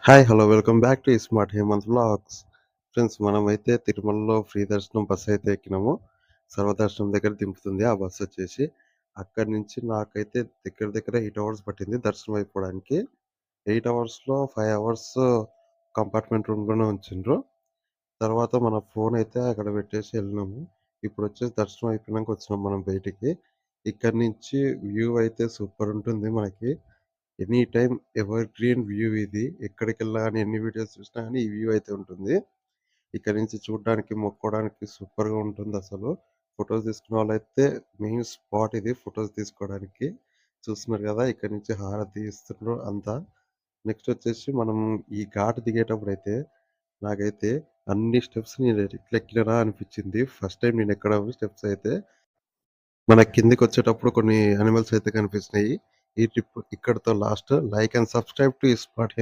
Hi! Hello! Welcome back to smart Hemanth vlogs. Friends మనమైతే తిరుమలలో free దర్శనం బస్సయితే ఎక్కినాము. సర్వదర్శనం దగ్గర దింపుతుంది ఆ బస్సొచ్చేసి. అక్కడి నుంచి నాకైతే దగ్గర దగ్గర 8 అవర్స్ పట్టింది దర్శనం అయిపోవడానికి. 8 అవర్స్‌లో 5 అవర్స్ కంపార్ట్మెంట్ రూమ్‌లోనే ఉంచిండ్రు. తర్వాత మన ఫోనయితే అక్కడ పెట్టేసి ఎళ్ళినాము. ఇప్పుడొచ్చేసి దర్శనం అయిపోయినంక వచ్చినాం మనం బయటికి. ఇక్కడి నుంచి వ్యూ అయితే సూపరుంటుంది మనకి. Any time ever green view ఇది. ఎక్కడికెళ్ళినా గాని, ఎన్ని వీడియోస్ చూసినా గాని ఈ వ్యూ అయితే ఉంటుంది. ఇక్కడి నుంచి చూడడానికి, మొక్కోడానికి సూపర్‌గా ఉంటుందసలు. ఫోటోస్ తీసుకునే వాళ్ళైతే మెయిన్ స్పాట్ ఇది ఫోటోస్ తీసుకోవడానికి. చూస్తున్నారు గదా! ఇక్కడి నుంచి హారతి ఇస్తుండ్రు అంతా. నెక్స్ట్ వచ్చేసి మనం ఈ ఘాట్ దిగేటప్పుడైతే నాకైతే అన్ని స్టెప్స్ నేను ఎట్లా ఎక్కినానా అనిపిచ్చింది. ఫస్ట్ టైమ్ నేను ఎక్కడం స్టెప్స్ అయితే. మన కిందకొచ్చేటప్పుడు కొన్ని యానిమల్స్ అయితే కనిపించినాయి. ఈ ట్రిప్ ఇక్కడితో last. Like and subscribe to spot